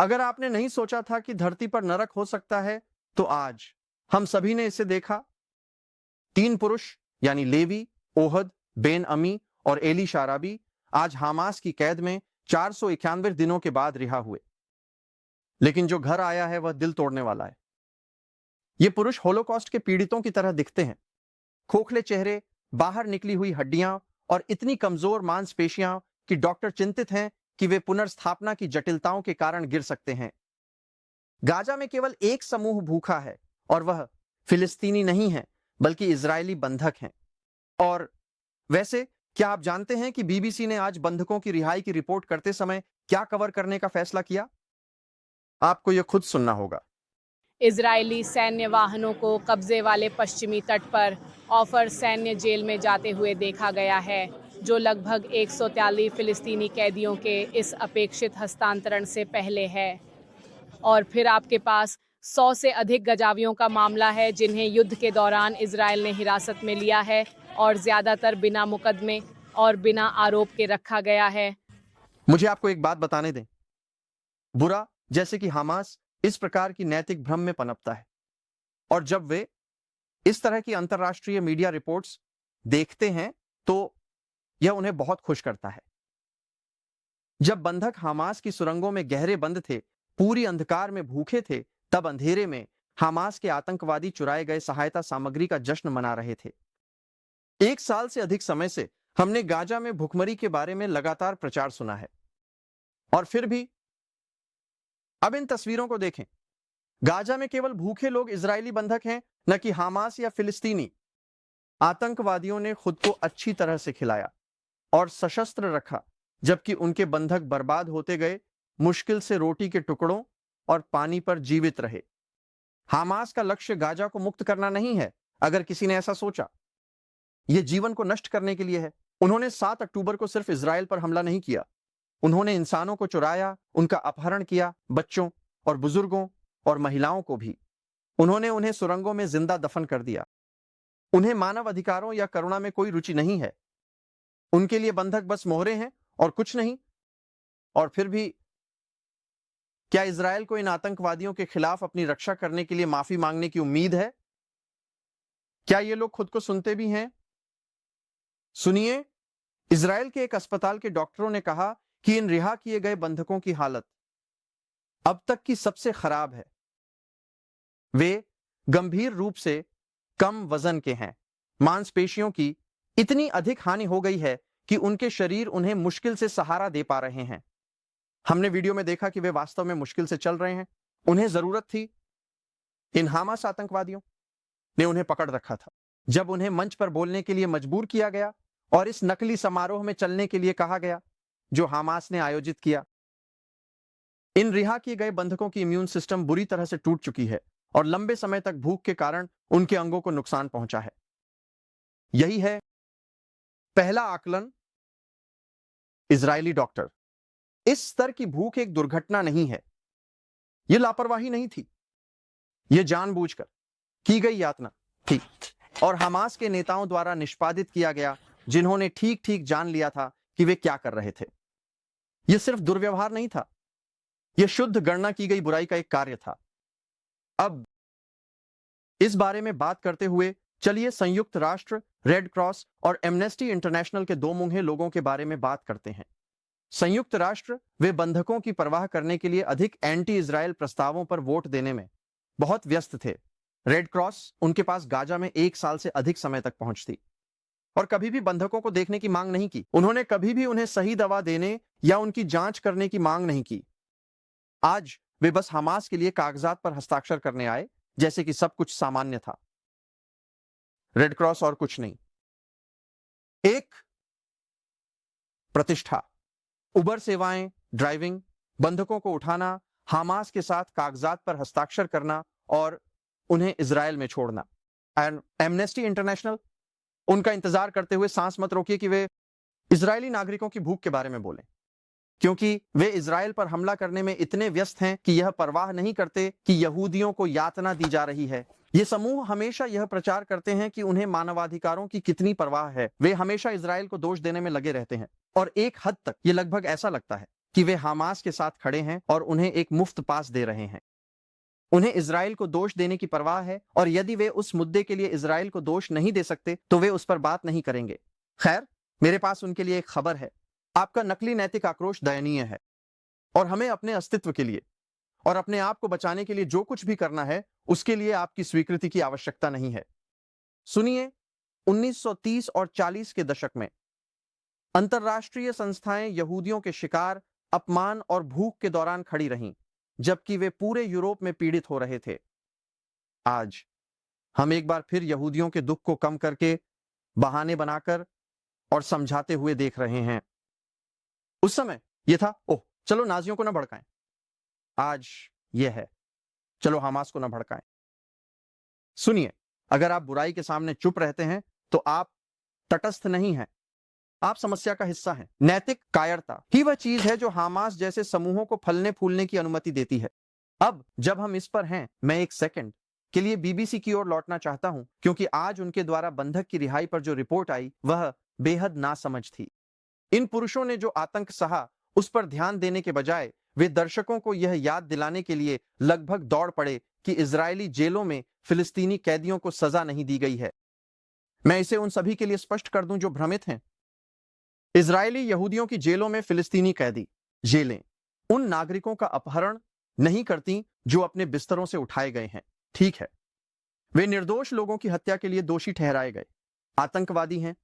अगर आपने नहीं सोचा था कि धरती पर नरक हो सकता है, तो आज हम सभी ने इसे देखा। 3 पुरुष यानी लेवी, ओहद, बेन अमी और एली शाराबी आज हमास की कैद में 491 दिनों के बाद रिहा हुए। लेकिन जो घर आया है वह दिल तोड़ने वाला है। ये पुरुष होलोकॉस्ट के पीड़ितों की तरह दिखते हैं। खोखले चेहरे, बाहर निकली हुई हड्डियां और इतनी कमजोर मांसपेशियां कि डॉक्टर चिंतित हैं कि वे पुनर्स्थापना की जटिलताओं के कारण गिर सकते हैं। गाजा में केवल एक समूह भूखा है और वह फिलिस्तीनी नहीं है, बल्कि इजरायली बंधक हैं। और वैसे क्या आप जानते हैं कि बीबीसी ने आज बंधकों की रिहाई की रिपोर्ट करते समय क्या कवर करने का फैसला किया? आपको यह खुद सुनना होगा। इजरायली सैन्य वाहनों को कब्जे वाले पश्चिमी तट पर ऑफर सैन्य जेल में जाते हुए देखा गया है, जो लगभग 143 फिलिस्तीनी कैदियों के इस अपेक्षित हस्तांतरण से पहले है। और फिर आपके पास 100 से अधिक गजावियों का मामला है जिन्हें युद्ध के दौरान इजरायल ने हिरासत में लिया है और ज्यादातर बिना मुकदमे और बिना आरोप के रखा गया है। मुझे आपको एक बात बताने दें। बुरा जैसे कि हमास इस प्रकार की नैतिक भ्रम में पनपता है, और जब वे इस तरह की अंतर्राष्ट्रीय मीडिया रिपोर्ट्स देखते हैं तो यह उन्हें बहुत खुश करता है। जब बंधक हमास की सुरंगों में गहरे बंद थे, पूरी अंधकार में भूखे थे, तब अंधेरे में हमास के आतंकवादी चुराए गए सहायता सामग्री का जश्न मना रहे थे। 1 साल से अधिक समय से हमने गाजा में भुखमरी के बारे में लगातार प्रचार सुना है, और फिर भी अब इन तस्वीरों को देखें। गाजा में केवल भूखे लोग इजरायली बंधक हैं, न कि हमास या फिलिस्तीनी। आतंकवादियों ने खुद को अच्छी तरह से खिलाया और सशस्त्र रखा, जबकि उनके बंधक बर्बाद होते गए, मुश्किल से रोटी के टुकड़ों और पानी पर जीवित रहे। हमास का लक्ष्य गाजा को मुक्त करना नहीं है, अगर किसी ने ऐसा सोचा। यह जीवन को नष्ट करने के लिए है। उन्होंने 7 अक्टूबर को सिर्फ इजरायल पर हमला नहीं किया, उन्होंने इंसानों को चुराया, उनका अपहरण किया, बच्चों और बुजुर्गों और महिलाओं को भी। उन्होंने उन्हें सुरंगों में जिंदा दफन कर दिया। उन्हें मानव अधिकारों या करुणा में कोई रुचि नहीं है। उनके लिए बंधक बस मोहरे हैं और कुछ नहीं। और फिर भी क्या इजरायल को इन आतंकवादियों के खिलाफ अपनी रक्षा करने के लिए माफी मांगने की उम्मीद है? क्या ये लोग खुद को सुनते भी हैं? सुनिए, इजरायल के एक अस्पताल के डॉक्टरों ने कहा कि इन रिहा किए गए बंधकों की हालत अब तक की सबसे खराब है। वे गंभीर रूप से कम वजन के हैं। मांसपेशियों की इतनी अधिक हानि हो गई है कि उनके शरीर उन्हें मुश्किल से सहारा दे पा रहे हैं। हमने वीडियो में देखा कि वे वास्तव में मुश्किल से चल रहे हैं। उन्हें जरूरत थी। इन हमास आतंकवादियों ने उन्हें पकड़ रखा था। जब उन्हें मंच पर बोलने के लिए मजबूर किया गया और इस नकली समारोह में चलने के लिए कहा गया जो हमास ने आयोजित किया। इन रिहा किए गए बंधकों की इम्यून सिस्टम बुरी तरह से टूट चुकी है और लंबे समय तक भूख के कारण उनके अंगों को नुकसान पहुंचा है। यही है पहला आकलन। इजरायली डॉक्टर, इस स्तर की भूख एक दुर्घटना नहीं है। यह लापरवाही नहीं थी, यह जानबूझकर की गई यातना थी और हमास के नेताओं द्वारा निष्पादित किया गया, जिन्होंने ठीक ठीक जान लिया था कि वे क्या कर रहे थे। यह सिर्फ दुर्व्यवहार नहीं था, यह शुद्ध गणना की गई बुराई का एक कार्य था। अब इस बारे में बात करते हुए चलिए संयुक्त राष्ट्र, रेड क्रॉस और एमनेस्टी इंटरनेशनल के दो मुंहे लोगों के बारे में बात करते हैं। संयुक्त राष्ट्र वे बंधकों की परवाह करने के लिए अधिक एंटी इजरायल प्रस्तावों पर वोट देने में बहुत व्यस्त थे। रेड क्रॉस उनके पास गाजा में 1 साल से अधिक समय तक पहुंचती और कभी भी बंधकों को देखने की मांग नहीं की। उन्होंने कभी भी उन्हें सही दवा देने या उनकी जांच करने की मांग नहीं की। आज वे बस हमास के लिए कागजात पर हस्ताक्षर करने आए, जैसे कि सब कुछ सामान्य था। रेड क्रॉस और कुछ नहीं, एक प्रतिष्ठा, उबर सेवाएं, ड्राइविंग, बंधकों को उठाना, हमास के साथ कागजात पर हस्ताक्षर करना और उन्हें इजरायल में छोड़ना। एंड एमनेस्टी इंटरनेशनल, उनका इंतजार करते हुए सांस मत रोकिए कि वे इजरायली नागरिकों की भूख के बारे में बोलें, क्योंकि वे इजरायल पर हमला करने में इतने व्यस्त हैं कि यह परवाह नहीं करते कि यहूदियों को यातना दी जा रही है। ये समूह हमेशा यह प्रचार करते हैं कि उन्हें मानवाधिकारों की कितनी परवाह है। वे हमेशा इजरायल को दोष देने में लगे रहते हैं और एक हद तक यह लगभग ऐसा लगता है कि वे हमास के साथ खड़े हैं और उन्हें एक मुफ्त पास दे रहे हैं। उन्हें इजराइल को दोष देने की परवाह है और यदि वे उस मुद्दे के लिए इजराइल को दोष नहीं दे सकते तो वे उस पर बात नहीं करेंगे। खैर, मेरे पास उनके लिए एक खबर है। आपका नकली नैतिक आक्रोश दयनीय है और हमें अपने अस्तित्व के लिए और अपने आप को बचाने के लिए जो कुछ भी करना है उसके लिए आपकी स्वीकृति की आवश्यकता नहीं है। सुनिए, 1930 और 40 के दशक में अंतरराष्ट्रीय संस्थाएं यहूदियों के शिकार, अपमान और भूख के दौरान खड़ी रहीं, जबकि वे पूरे यूरोप में पीड़ित हो रहे थे। आज हम एक बार फिर यहूदियों के दुख को कम करके, बहाने बनाकर और समझाते हुए देख रहे हैं। उस समय यह था, ओह चलो नाजियों को ना भड़काएं। आज यह है, चलो हमास को ना भड़काएं। सुनिए, अगर आप बुराई के सामने चुप रहते हैं तो आप तटस्थ नहीं हैं, आप समस्या का हिस्सा हैं। नैतिक कायरता ही वह चीज है जो हमास जैसे समूहों को फलने फूलने की अनुमति देती है। अब जब हम इस पर हैं, मैं एक सेकंड के लिए बीबीसी की ओर लौटना चाहता हूं, क्योंकि आज उनके द्वारा बंधक की रिहाई पर जो रिपोर्ट आई वह बेहद नासमझ थी। इन पुरुषों ने जो आतंक सहा उस पर ध्यान देने के बजाय वे दर्शकों को यह याद दिलाने के लिए लगभग दौड़ पड़े कि इजरायली जेलों में फिलिस्तीनी कैदियों को सजा नहीं दी गई है। मैं इसे उन सभी के लिए स्पष्ट कर दूं जो भ्रमित हैं। इजरायली यहूदियों की जेलों में फिलिस्तीनी कैदी जेलें उन नागरिकों का अपहरण नहीं करती जो अपने बिस्तरों से उठाए गए हैं। ठीक है, वे निर्दोष लोगों की हत्या के लिए दोषी ठहराए गए आतंकवादी हैं।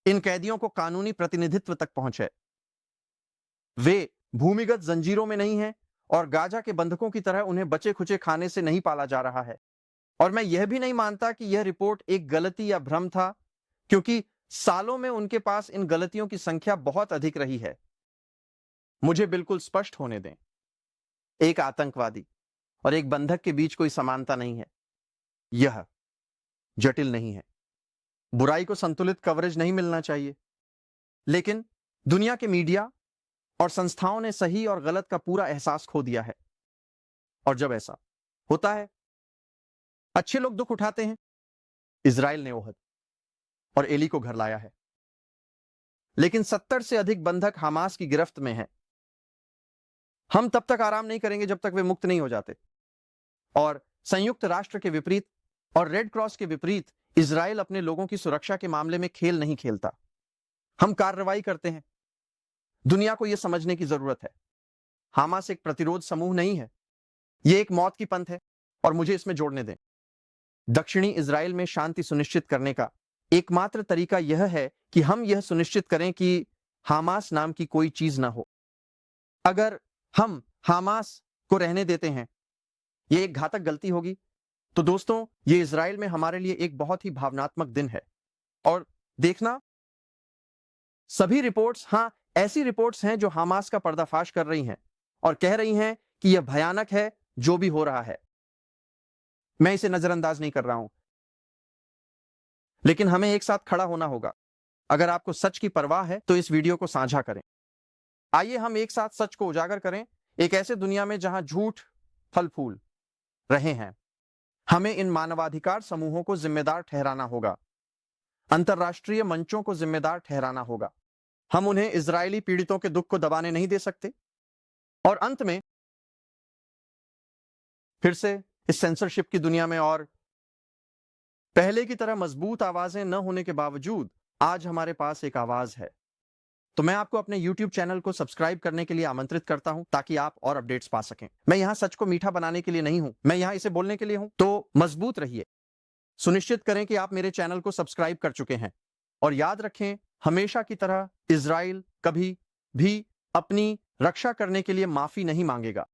इन कैदियों को कानूनी प्रतिनिधित्व तक पहुंच है। वे भूमिगत जंजीरों में नहीं हैं और गाजा के बंधकों की तरह उन्हें बचे खुचे खाने से नहीं पाला जा रहा है। और मैं यह भी नहीं मानता कि यह रिपोर्ट एक गलती या भ्रम था, क्योंकि सालों में उनके पास इन गलतियों की संख्या बहुत अधिक रही है। मुझे बिल्कुल स्पष्ट होने दें, एक आतंकवादी और एक बंधक के बीच कोई समानता नहीं है। यह जटिल नहीं है। बुराई को संतुलित कवरेज नहीं मिलना चाहिए, लेकिन दुनिया के मीडिया और संस्थाओं ने सही और गलत का पूरा एहसास खो दिया है। और जब ऐसा होता है, अच्छे लोग दुख उठाते हैं। इजराइल ने ओहद और एली को घर लाया है, लेकिन 70 से अधिक बंधक हमास की गिरफ्त में हैं। हम तब तक आराम नहीं करेंगे जब तक वे मुक्त नहीं हो जाते। और संयुक्त राष्ट्र के विपरीत और रेड क्रॉस के विपरीत इजराइल अपने लोगों की सुरक्षा के मामले में खेल नहीं खेलता। हम कार्रवाई करते हैं। दुनिया को यह समझने की जरूरत है, हमास एक प्रतिरोध समूह नहीं है, यह एक मौत की पंथ है। और मुझे इसमें जोड़ने दें, दक्षिणी इजराइल में शांति सुनिश्चित करने का एकमात्र तरीका यह है कि हम यह सुनिश्चित करें कि हमास नाम की कोई चीज ना हो। अगर हम हमास को रहने देते हैं, यह एक घातक गलती होगी। तो दोस्तों, यह इजराइल में हमारे लिए एक बहुत ही भावनात्मक दिन है। और देखना, सभी रिपोर्ट्स, हां, ऐसी रिपोर्ट्स हैं जो हमास का पर्दाफाश कर रही हैं और कह रही हैं कि यह भयानक है जो भी हो रहा है। मैं इसे नजरअंदाज नहीं कर रहा हूं, लेकिन हमें एक साथ खड़ा होना होगा। अगर आपको सच की परवाह है तो इस वीडियो को साझा करें। आइए हम एक साथ सच को उजागर करें। एक ऐसे दुनिया में जहां झूठ फल फूल रहे हैं, हमें इन मानवाधिकार समूहों को जिम्मेदार ठहराना होगा, अंतरराष्ट्रीय मंचों को जिम्मेदार ठहराना होगा। हम उन्हें इजरायली पीड़ितों के दुख को दबाने नहीं दे सकते। और अंत में फिर से इस सेंसरशिप की दुनिया में और पहले की तरह मजबूत आवाजें न होने के बावजूद आज हमारे पास एक आवाज है। तो मैं आपको अपने YouTube चैनल को सब्सक्राइब करने के लिए आमंत्रित करता हूं, ताकि आप और अपडेट्स पा सकें। मैं यहां सच को मीठा बनाने के लिए नहीं हूं, मैं यहां इसे बोलने के लिए हूं। तो मजबूत रहिए, सुनिश्चित करें कि आप मेरे चैनल को सब्सक्राइब कर चुके हैं। और याद रखें, हमेशा की तरह इजराइल कभी भी अपनी रक्षा करने के लिए माफी नहीं मांगेगा।